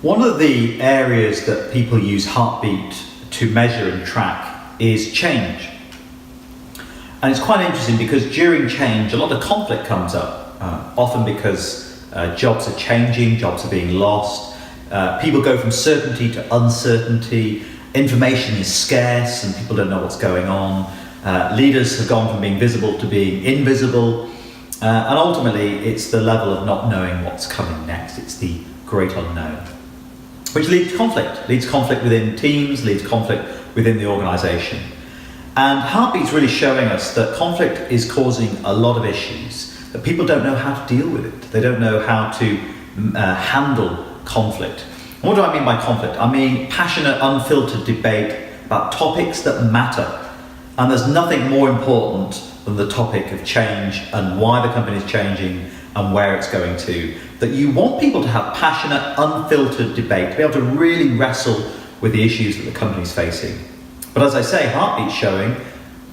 One of the areas that people use Heartbeat to measure and track is change. And it's quite interesting because during change, a lot of conflict comes up, often because jobs are changing, jobs are being lost, people go from certainty to uncertainty, information is scarce and people don't know what's going on, leaders have gone from being visible to being invisible, and ultimately it's the level of not knowing what's coming next, it's the great unknown. Which leads to conflict within teams, leads to conflict within the organisation. And Heartbeat's really showing us that conflict is causing a lot of issues, that people don't know how to deal with it. They don't know how to handle conflict. And what do I mean by conflict? I mean passionate, unfiltered debate about topics that matter. And there's nothing more important than the topic of change and why the company is changing and where it's going to. That you want people to have passionate, unfiltered debate, to be able to really wrestle with the issues that the company's facing. But as I say, Heartbeat's showing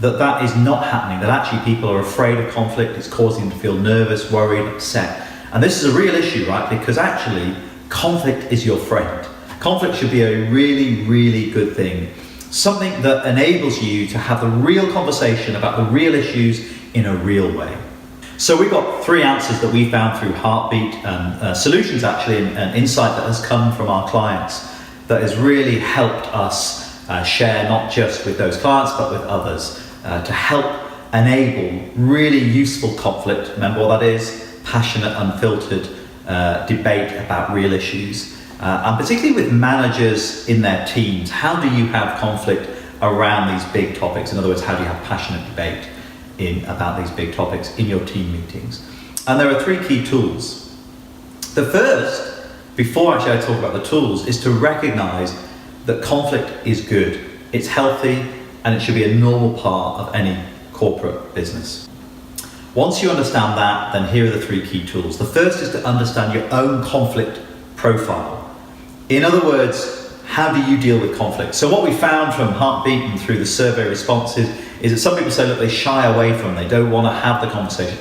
that that is not happening, that actually people are afraid of conflict, it's causing them to feel nervous, worried, upset. And this is a real issue, right? Because actually, conflict is your friend. Conflict should be a really, really good thing. Something that enables you to have the real conversation about the real issues in a real way. So we've got 3 answers that we found through Heartbeat and solutions actually and insight that has come from our clients that has really helped us share not just with those clients but with others to help enable really useful conflict. Remember what that is? Passionate, unfiltered debate about real issues. And particularly with managers in their teams, how do you have conflict around these big topics? In other words, how do you have passionate debate about these big topics in your team meetings? And there are 3 key tools. The first, before actually I talk about the tools, is to recognize that conflict is good, it's healthy, and it should be a normal part of any corporate business. Once you understand that, then here are the 3 key tools. The first is to understand your own conflict profile. In other words, how do you deal with conflict? So what we found from Heartbeat and through the survey responses is that some people say, look, they shy away from it, they don't want to have the conversation.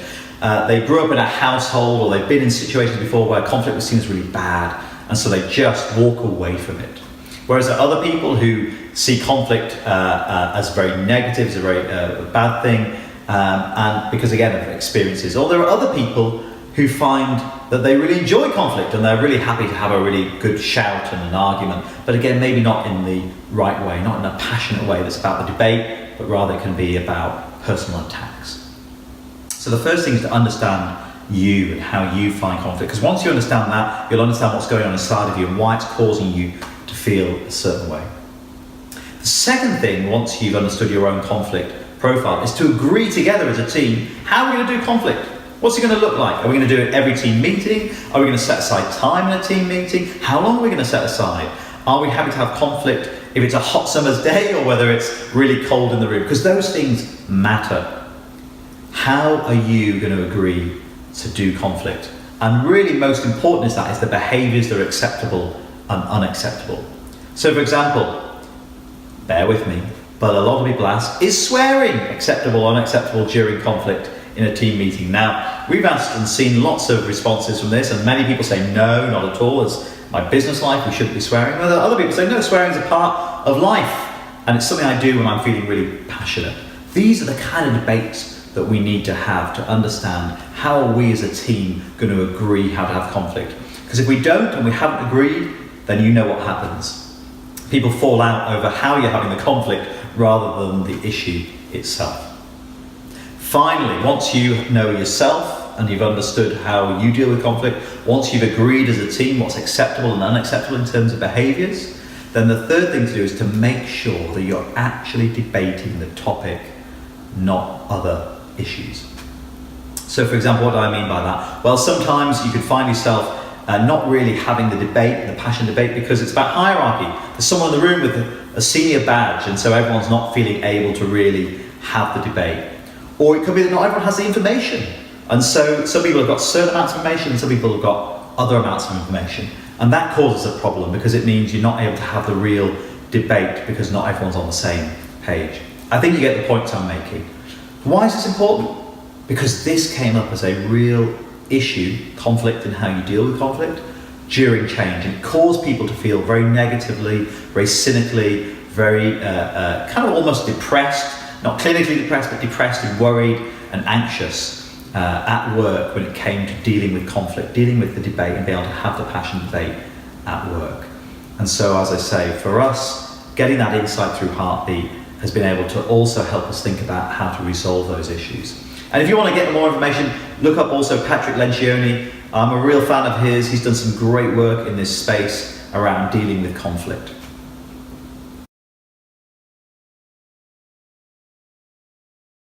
They grew up in a household or they've been in situations before where conflict seems really bad, and so they just walk away from it. Whereas there are other people who see conflict as very negative, as a very bad thing, and because again of experiences. Or there are other people who find that they really enjoy conflict and they're really happy to have a really good shout and an argument, but again, maybe not in the right way, not in a passionate way that's about the debate, but rather it can be about personal attacks. So the first thing is to understand you and how you find conflict, because once you understand that, you'll understand what's going on inside of you and why it's causing you to feel a certain way. The second thing, once you've understood your own conflict profile, is to agree together as a team, how are we going to do conflict? What's it going to look like? Are we going to do it every team meeting? Are we going to set aside time in a team meeting? How long are we going to set aside? Are we happy to have conflict if it's a hot summer's day or whether it's really cold in the room? Because those things matter. How are you going to agree to do conflict? And really most important is the behaviours that are acceptable and unacceptable. So for example, bear with me, but a lot of people ask, is swearing acceptable or unacceptable during conflict in a team meeting? Now, we've asked and seen lots of responses from this, and many people say no, not at all. As my business life, we shouldn't be swearing. Other people say no, swearing is a part of life, and it's something I do when I'm feeling really passionate. These are the kind of debates that we need to have to understand how are we as a team going to agree how to have conflict. Because if we don't and we haven't agreed, then you know what happens. People fall out over how you're having the conflict rather than the issue itself. Finally, once you know yourself and you've understood how you deal with conflict, once you've agreed as a team what's acceptable and unacceptable in terms of behaviours, then the third thing to do is to make sure that you're actually debating the topic, not other issues. So for example, what do I mean by that? Well, sometimes you could find yourself not really having the debate, the passion debate, because it's about hierarchy. There's someone in the room with a senior badge, and so everyone's not feeling able to really have the debate. Or it could be that not everyone has the information. And so some people have got certain amounts of information and some people have got other amounts of information. And that causes a problem because it means you're not able to have the real debate because not everyone's on the same page. I think you get the point I'm making. Why is this important? Because this came up as a real issue, conflict and how you deal with conflict, during change, and it caused people to feel very negatively, very cynically, very kind of almost depressed, not clinically depressed, but depressed and worried and anxious at work when it came to dealing with conflict, dealing with the debate, and being able to have the passionate debate at work. And so, as I say, for us, getting that insight through Heartbeat has been able to also help us think about how to resolve those issues. And if you want to get more information, look up also Patrick Lencioni. I'm a real fan of his. He's done some great work in this space around dealing with conflict.